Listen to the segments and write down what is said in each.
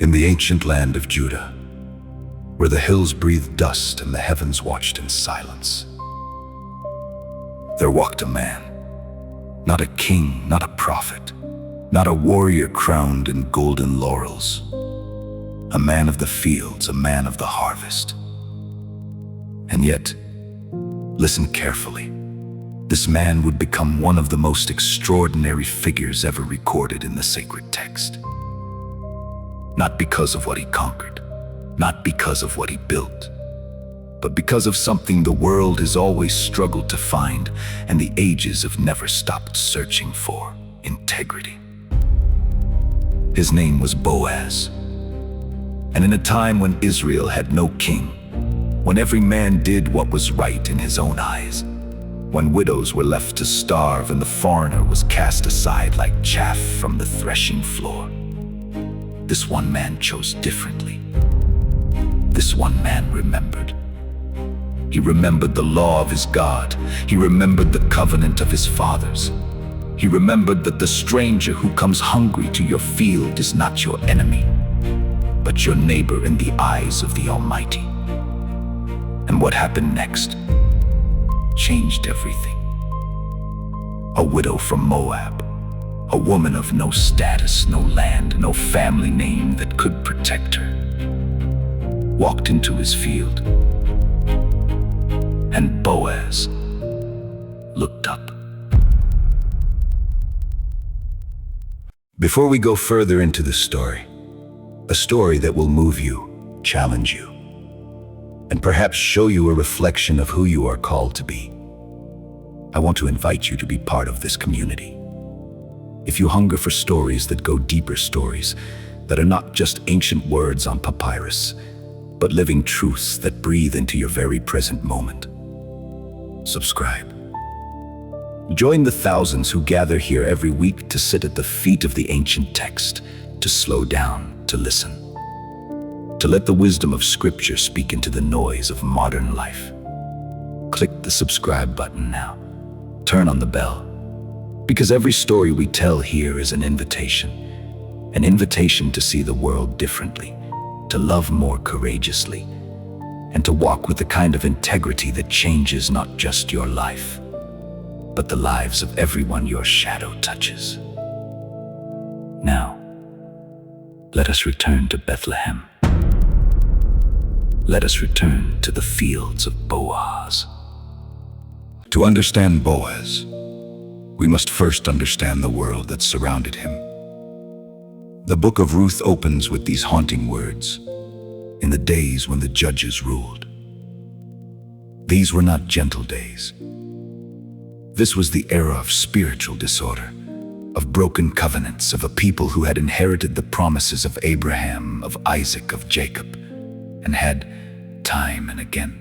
In the ancient land of Judah, where the hills breathed dust and the heavens watched in silence, there walked a man, not a king, not a prophet, not a warrior crowned in golden laurels, a man of the fields, a man of the harvest. And yet, listen carefully, this man would become one of the most extraordinary figures ever recorded in the sacred text. Not because of what he conquered, not because of what he built, but because of something the world has always struggled to find and the ages have never stopped searching for: integrity. His name was Boaz. And in a time when Israel had no king, when every man did what was right in his own eyes, when widows were left to starve and the foreigner was cast aside like chaff from the threshing floor, this one man chose differently. This one man remembered. He remembered the law of his God. He remembered the covenant of his fathers. He remembered that the stranger who comes hungry to your field is not your enemy, but your neighbor in the eyes of the Almighty. And what happened next changed everything. A widow from Moab, a woman of no status, no land, no family name that could protect her, walked into his field. And Boaz looked up. Before we go further into the story, a story that will move you, challenge you, and perhaps show you a reflection of who you are called to be, I want to invite you to be part of this community. If you hunger for stories that go deeper, stories that are not just ancient words on papyrus, but living truths that breathe into your very present moment, subscribe. Join the thousands who gather here every week to sit at the feet of the ancient text, to slow down, to listen, to let the wisdom of Scripture speak into the noise of modern life. Click the subscribe button now. Turn on the bell, because every story we tell here is an invitation to see the world differently, to love more courageously, and to walk with the kind of integrity that changes not just your life, but the lives of everyone your shadow touches. Now, let us return to Bethlehem. Let us return to the fields of Boaz. To understand Boaz, we must first understand the world that surrounded him. The book of Ruth opens with these haunting words: in the days when the judges ruled. These were not gentle days. This was the era of spiritual disorder, of broken covenants, of a people who had inherited the promises of Abraham, of Isaac, of Jacob, and had, time and again,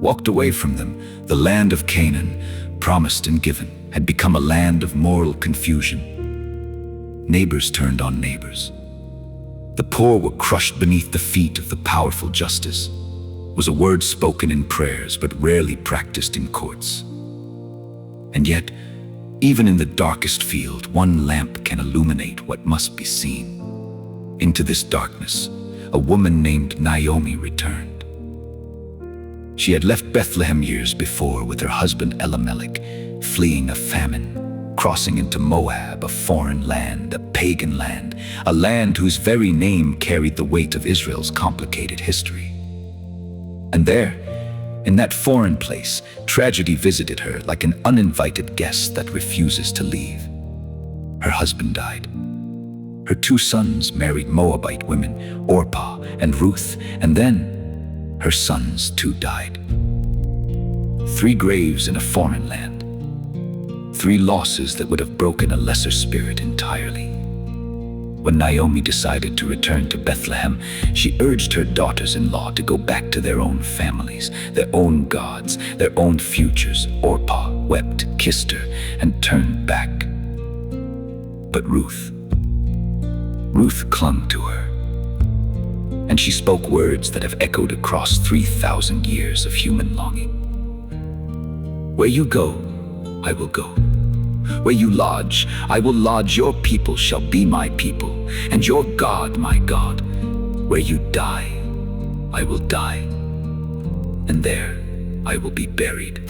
walked away from them. The land of Canaan, promised and given, had become a land of moral confusion. Neighbors turned on neighbors. The poor were crushed beneath the feet of the powerful. Justice was a word spoken in prayers but rarely practiced in courts. And yet, even in the darkest field, one lamp can illuminate what must be seen. Into this darkness, a woman named Naomi returned. She had left Bethlehem years before with her husband Elimelech, fleeing a famine, crossing into Moab, a foreign land, a pagan land, a land whose very name carried the weight of Israel's complicated history. And there, in that foreign place, tragedy visited her like an uninvited guest that refuses to leave. Her husband died. Her 2 sons married Moabite women, Orpah and Ruth, and then her sons too died. 3 graves in a foreign land. 3 losses that would have broken a lesser spirit entirely. When Naomi decided to return to Bethlehem, she urged her daughters-in-law to go back to their own families, their own gods, their own futures. Orpah wept, kissed her, and turned back. But Ruth clung to her. And she spoke words that have echoed across 3,000 years of human longing. Where you go, I will go. Where you lodge, I will lodge. Your people shall be my people, and your God my God. Where you die, I will die, and there I will be buried.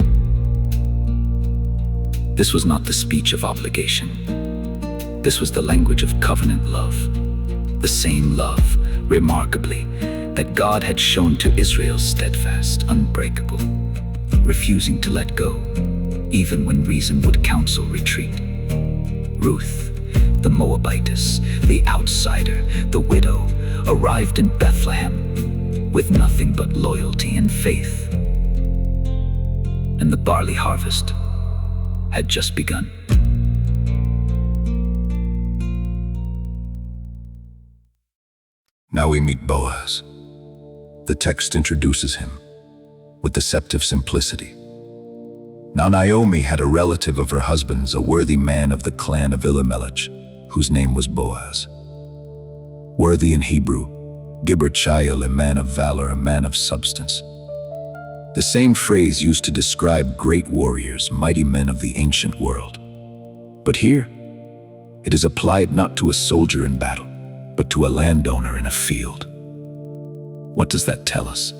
This was not the speech of obligation. This was the language of covenant love. The same love, remarkably, that God had shown to Israel, steadfast, unbreakable, refusing to let go, even when reason would counsel retreat. Ruth, the Moabitess, the outsider, the widow, arrived in Bethlehem with nothing but loyalty and faith. And the barley harvest had just begun. Now we meet Boaz. The text introduces him with deceptive simplicity. Now Naomi had a relative of her husband's, a worthy man of the clan of Elimelech, whose name was Boaz. Worthy in Hebrew, Gibber Chayil, a man of valor, a man of substance. The same phrase used to describe great warriors, mighty men of the ancient world. But here, it is applied not to a soldier in battle, but to a landowner in a field. What does that tell us?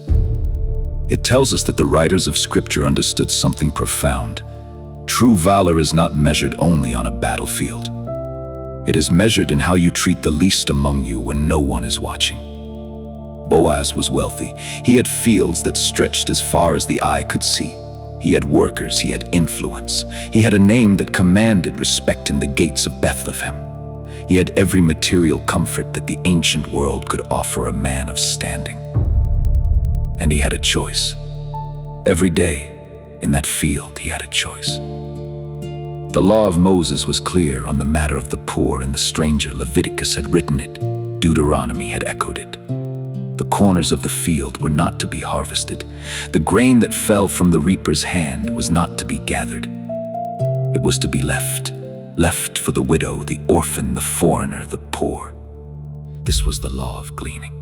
It tells us that the writers of Scripture understood something profound. True valor is not measured only on a battlefield. It is measured in how you treat the least among you when no one is watching. Boaz was wealthy. He had fields that stretched as far as the eye could see. He had workers, he had influence. He had a name that commanded respect in the gates of Bethlehem. He had every material comfort that the ancient world could offer a man of standing. And he had a choice. Every day, in that field, he had a choice. The law of Moses was clear on the matter of the poor and the stranger. Leviticus had written it. Deuteronomy had echoed it. The corners of the field were not to be harvested. The grain that fell from the reaper's hand was not to be gathered. It was to be left for the widow, the orphan, the foreigner, the poor. This was the law of gleaning.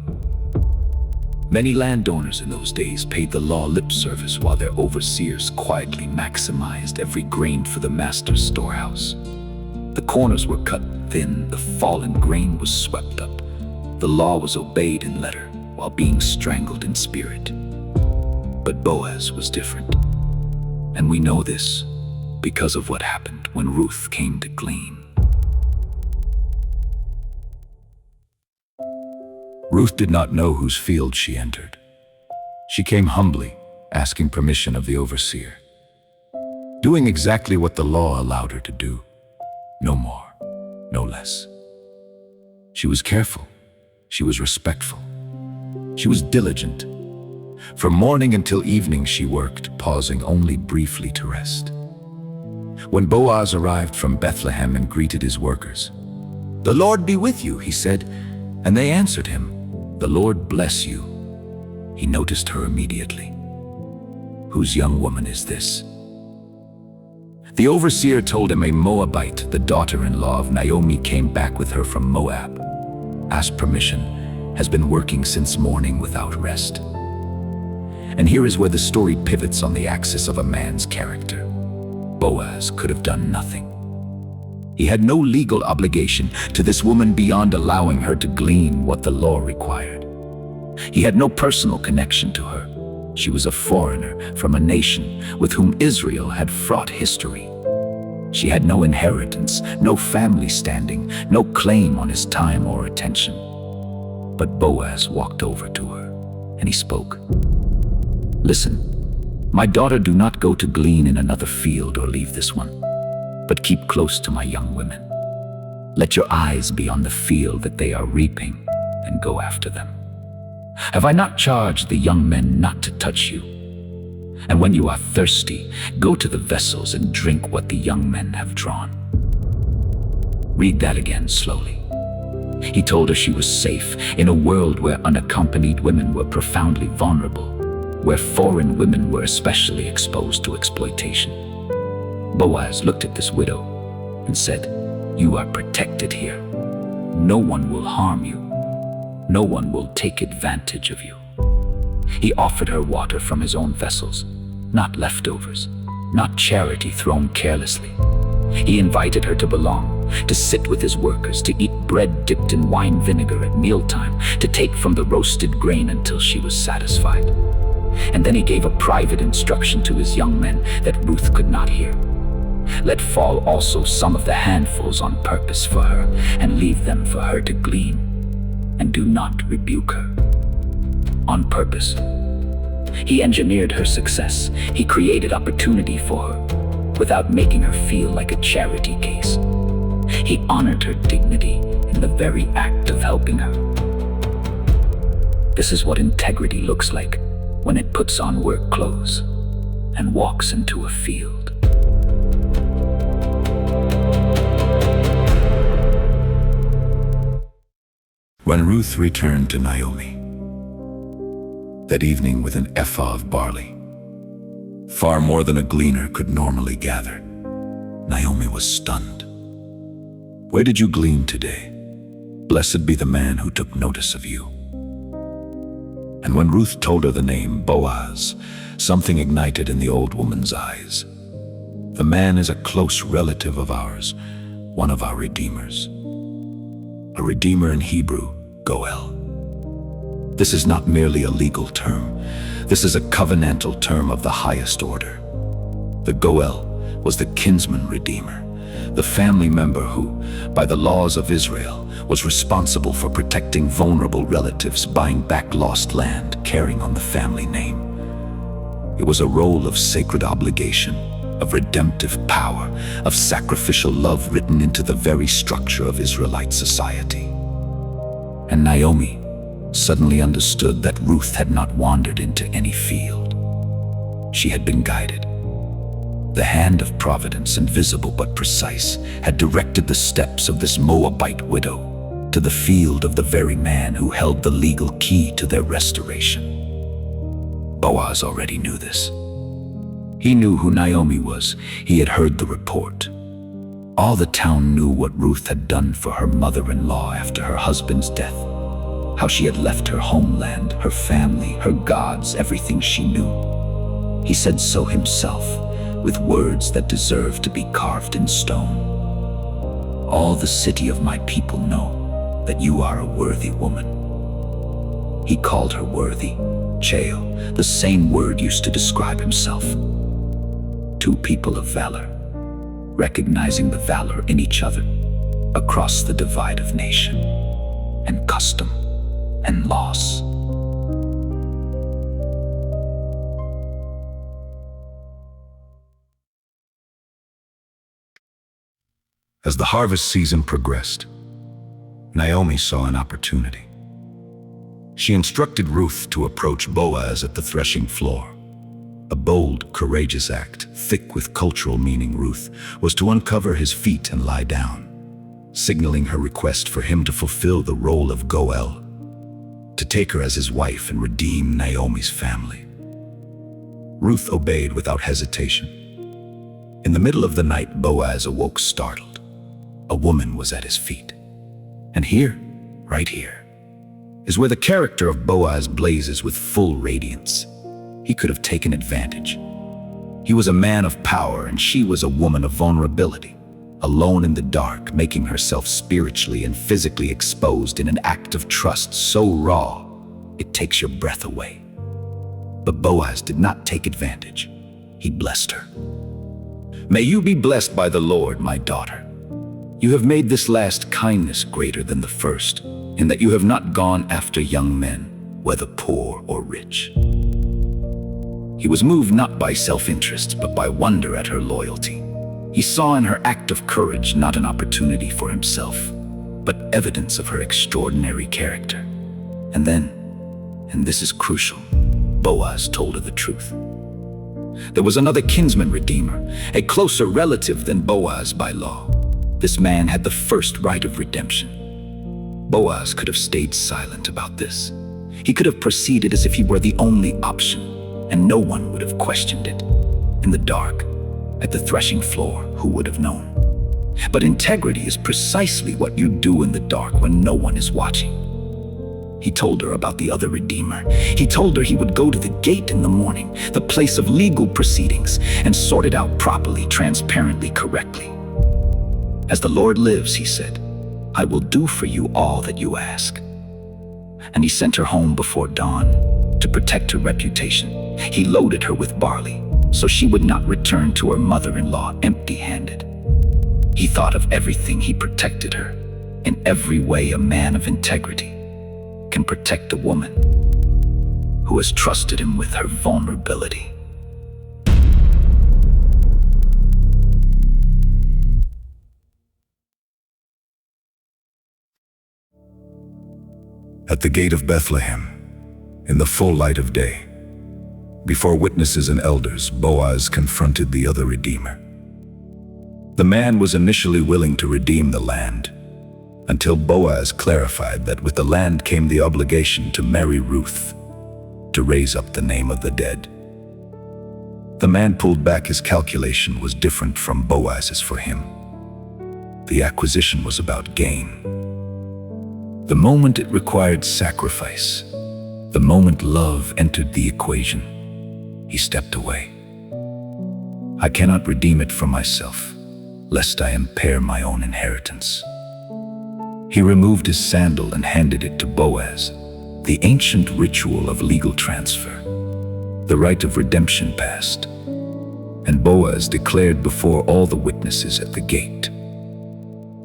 Many landowners in those days paid the law lip service while their overseers quietly maximized every grain for the master's storehouse. The corners were cut thin, the fallen grain was swept up. The law was obeyed in letter while being strangled in spirit. But Boaz was different. And we know this because of what happened when Ruth came to glean. Ruth did not know whose field she entered. She came humbly, asking permission of the overseer, doing exactly what the law allowed her to do, no more, no less. She was careful, she was respectful, she was diligent. From morning until evening she worked, pausing only briefly to rest. When Boaz arrived from Bethlehem and greeted his workers, "The Lord be with you," he said, and they answered him, "The Lord bless you." He noticed her immediately. "Whose young woman is this?" The overseer told him a Moabite, the daughter-in-law of Naomi, came back with her from Moab. Asked permission, has been working since morning without rest. And here is where the story pivots on the axis of a man's character. Boaz could have done nothing. He had no legal obligation to this woman beyond allowing her to glean what the law required. He had no personal connection to her. She was a foreigner from a nation with whom Israel had fraught history. She had no inheritance, no family standing, no claim on his time or attention. But Boaz walked over to her, and he spoke. "Listen, my daughter, do not go to glean in another field or leave this one, but keep close to my young women. Let your eyes be on the field that they are reaping, and go after them. Have I not charged the young men not to touch you? And when you are thirsty, go to the vessels and drink what the young men have drawn." Read that again slowly. He told her she was safe in a world where unaccompanied women were profoundly vulnerable, where foreign women were especially exposed to exploitation. Boaz looked at this widow and said, "You are protected here. No one will harm you. No one will take advantage of you." He offered her water from his own vessels, not leftovers, not charity thrown carelessly. He invited her to belong, to sit with his workers, to eat bread dipped in wine vinegar at mealtime, to take from the roasted grain until she was satisfied. And then he gave a private instruction to his young men that Ruth could not hear. Let fall also some of the handfuls on purpose for her, and leave them for her to glean, and do not rebuke her. On purpose. He engineered her success. He created opportunity for her, without making her feel like a charity case. He honored her dignity in the very act of helping her. This is what integrity looks like when it puts on work clothes and walks into a field. When Ruth returned to Naomi that evening with an ephah of barley, far more than a gleaner could normally gather, Naomi was stunned. "Where did you glean today? Blessed be the man who took notice of you." And when Ruth told her the name Boaz, something ignited in the old woman's eyes. The man is a close relative of ours, one of our redeemers. A redeemer in Hebrew, Goel. This is not merely a legal term. This is a covenantal term of the highest order. The Goel was the kinsman redeemer, the family member who, by the laws of Israel, was responsible for protecting vulnerable relatives, buying back lost land, carrying on the family name. It was a role of sacred obligation, of redemptive power, of sacrificial love written into the very structure of Israelite society. And Naomi suddenly understood that Ruth had not wandered into any field. She had been guided. The hand of providence, invisible but precise, had directed the steps of this Moabite widow to the field of the very man who held the legal key to their restoration. Boaz already knew this. He knew who Naomi was. He had heard the report. All the town knew what Ruth had done for her mother-in-law after her husband's death. How she had left her homeland, her family, her gods, everything she knew. He said so himself, with words that deserve to be carved in stone. "All the city of my people know that you are a worthy woman." He called her worthy, Chael, the same word used to describe himself. Two people of valor, recognizing the valor in each other, across the divide of nation, and custom, and loss. As the harvest season progressed, Naomi saw an opportunity. She instructed Ruth to approach Boaz at the threshing floor. A bold, courageous act, thick with cultural meaning. Ruth was to uncover his feet and lie down, signaling her request for him to fulfill the role of Goel, to take her as his wife and redeem Naomi's family. Ruth obeyed without hesitation. In the middle of the night, Boaz awoke startled. A woman was at his feet. And here, right here, is where the character of Boaz blazes with full radiance. He could have taken advantage. He was a man of power, and she was a woman of vulnerability, alone in the dark, making herself spiritually and physically exposed in an act of trust so raw, it takes your breath away. But Boaz did not take advantage. He blessed her. "May you be blessed by the Lord, my daughter. You have made this last kindness greater than the first, in that you have not gone after young men, whether poor or rich." He was moved not by self-interest, but by wonder at her loyalty. He saw in her act of courage not an opportunity for himself, but evidence of her extraordinary character. And then, and this is crucial, Boaz told her the truth. There was another kinsman redeemer, a closer relative than Boaz by law. This man had the first right of redemption. Boaz could have stayed silent about this. He could have proceeded as if he were the only option, and no one would have questioned it. In the dark, at the threshing floor, who would have known? But integrity is precisely what you do in the dark when no one is watching. He told her about the other redeemer. He told her he would go to the gate in the morning, the place of legal proceedings, and sort it out properly, transparently, correctly. "As the Lord lives," he said, "I will do for you all that you ask." And he sent her home before dawn to protect her reputation. He loaded her with barley so she would not return to her mother-in-law empty-handed. He thought of everything. He protected her. In every way, a man of integrity can protect a woman who has trusted him with her vulnerability. At the gate of Bethlehem, in the full light of day, before witnesses and elders, Boaz confronted the other redeemer. The man was initially willing to redeem the land, until Boaz clarified that with the land came the obligation to marry Ruth, to raise up the name of the dead. The man pulled back. His calculation was different from Boaz's for him. The acquisition was about gain. The moment it required sacrifice, the moment love entered the equation, he stepped away. "I cannot redeem it for myself, lest I impair my own inheritance." He removed his sandal and handed it to Boaz, the ancient ritual of legal transfer, the rite of redemption passed. And Boaz declared before all the witnesses at the gate,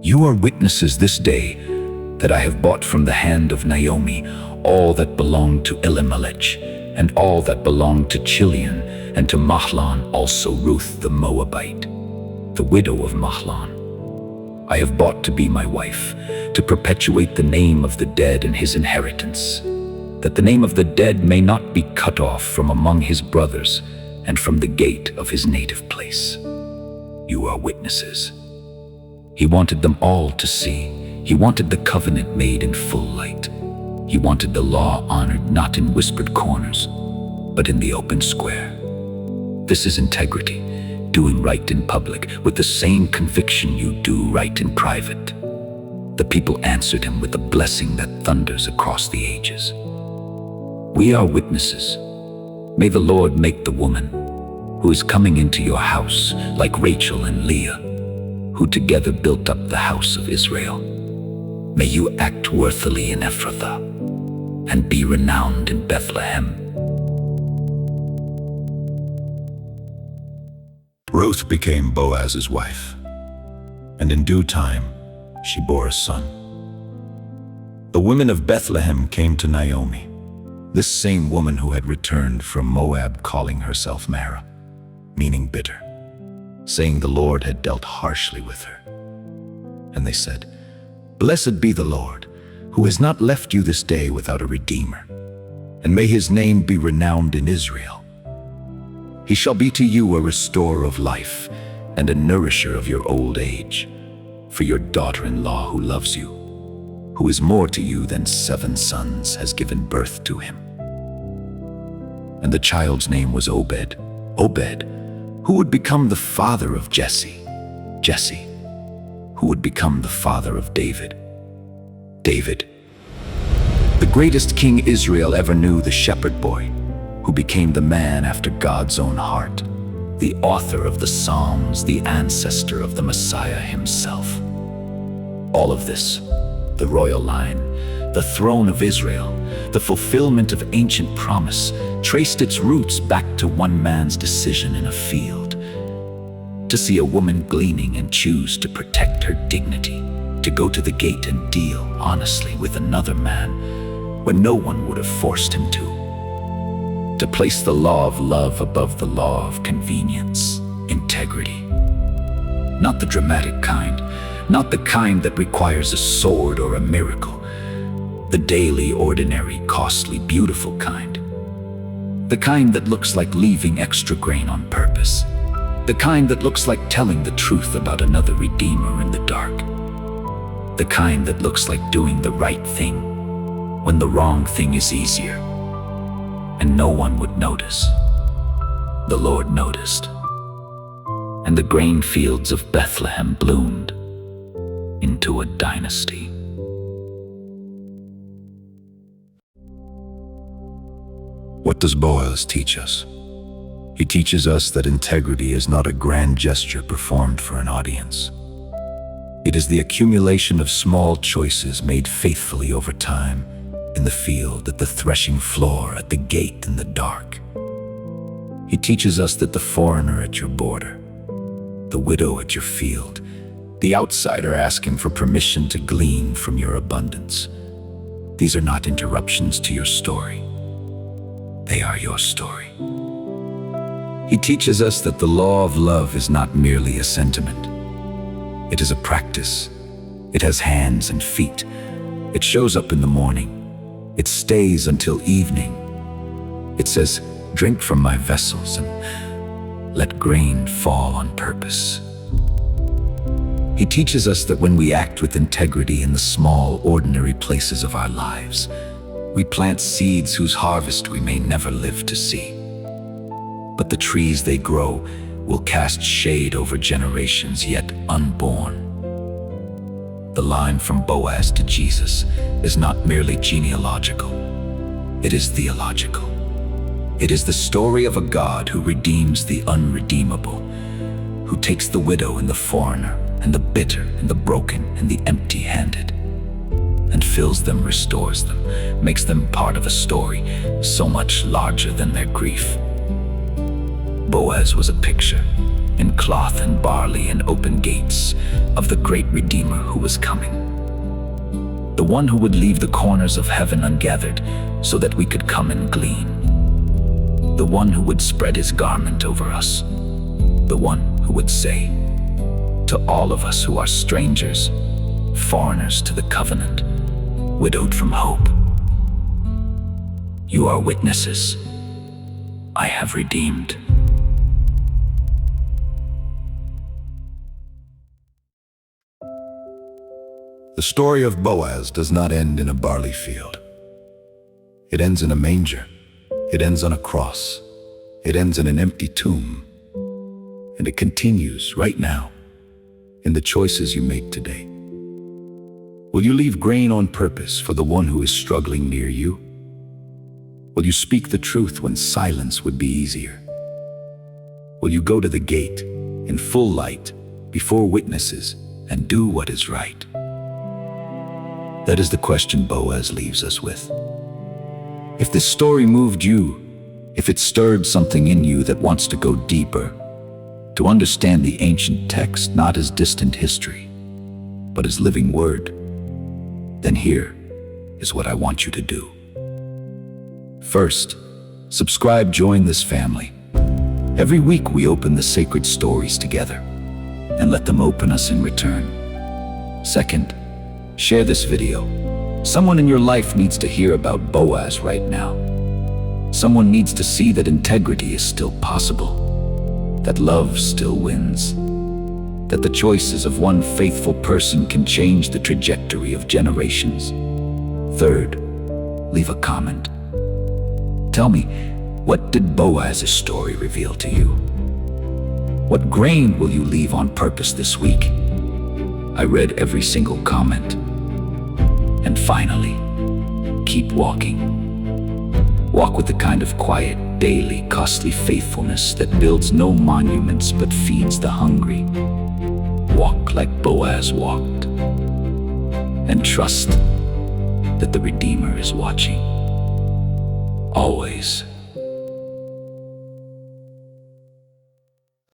"You are witnesses this day that I have bought from the hand of Naomi all that belonged to Elimelech, and all that belonged to Chilion, and to Mahlon also Ruth the Moabite, the widow of Mahlon. I have bought to be my wife, to perpetuate the name of the dead and his inheritance, that the name of the dead may not be cut off from among his brothers and from the gate of his native place. You are witnesses." He wanted them all to see. He wanted the covenant made in full light. He wanted the law honored not in whispered corners, but in the open square. This is integrity, doing right in public with the same conviction you do right in private. The people answered him with a blessing that thunders across the ages. "We are witnesses. May the Lord make the woman who is coming into your house like Rachel and Leah, who together built up the house of Israel. May you act worthily in Ephrathah and be renowned in Bethlehem." Ruth became Boaz's wife, and in due time she bore a son. The women of Bethlehem came to Naomi, this same woman who had returned from Moab, calling herself Mara, meaning bitter, saying the Lord had dealt harshly with her. And they said, "Blessed be the Lord, who has not left you this day without a redeemer, and may his name be renowned in Israel. He shall be to you a restorer of life and a nourisher of your old age, for your daughter-in-law who loves you, who is more to you than 7 sons, has given birth to him." And the child's name was Obed, who would become the father of Jesse, who would become the father of David, the greatest king Israel ever knew, the shepherd boy, who became the man after God's own heart, the author of the Psalms, the ancestor of the Messiah himself. All of this, the royal line, the throne of Israel, the fulfillment of ancient promise, traced its roots back to one man's decision in a field. To see a woman gleaning and choose to protect her dignity, to go to the gate and deal honestly with another man when no one would have forced him to place the law of love above the law of convenience, integrity. Not the dramatic kind, not the kind that requires a sword or a miracle, the daily, ordinary, costly, beautiful kind. The kind that looks like leaving extra grain on purpose. The kind that looks like telling the truth about another redeemer in the dark. The kind that looks like doing the right thing when the wrong thing is easier, and no one would notice. The Lord noticed, and the grain fields of Bethlehem bloomed into a dynasty. What does Boaz teach us? He teaches us that integrity is not a grand gesture performed for an audience. It is the accumulation of small choices made faithfully over time, in the field, at the threshing floor, at the gate, in the dark. He teaches us that the foreigner at your border, the widow at your field, the outsider asking for permission to glean from your abundance, these are not interruptions to your story. They are your story. He teaches us that the law of love is not merely a sentiment. It is a practice. It has hands and feet. It shows up in the morning. It stays until evening. It says, "Drink from my vessels and let grain fall on purpose." He teaches us that when we act with integrity in the small, ordinary places of our lives, we plant seeds whose harvest we may never live to see. But the trees they grow will cast shade over generations yet unborn. The line from Boaz to Jesus is not merely genealogical. It is theological. It is the story of a God who redeems the unredeemable, who takes the widow and the foreigner, and the bitter and the broken and the empty-handed, and fills them, restores them, makes them part of a story so much larger than their grief. Boaz was a picture, in cloth and barley and open gates, of the great Redeemer who was coming. The one who would leave the corners of heaven ungathered so that we could come and glean. The one who would spread his garment over us. The one who would say to all of us who are strangers, foreigners to the covenant, widowed from hope, "You are witnesses. I have redeemed." The story of Boaz does not end in a barley field. It ends in a manger. It ends on a cross. It ends in an empty tomb. And it continues right now, in the choices you make today. Will you leave grain on purpose for the one who is struggling near you? Will you speak the truth when silence would be easier? Will you go to the gate in full light before witnesses and do what is right? That is the question Boaz leaves us with. If this story moved you, if it stirred something in you that wants to go deeper, to understand the ancient text not as distant history, but as living word, then here is what I want you to do. First, subscribe, join this family. Every week we open the sacred stories together and let them open us in return. Second, share this video. Someone in your life needs to hear about Boaz right now. Someone needs to see that integrity is still possible, that love still wins, that the choices of one faithful person can change the trajectory of generations. Third, leave a comment. Tell me, what did Boaz's story reveal to you? What grain will you leave on purpose this week? I read every single comment. And finally, keep walking. Walk with the kind of quiet, daily, costly faithfulness that builds no monuments but feeds the hungry. Walk like Boaz walked. And trust that the Redeemer is watching. Always.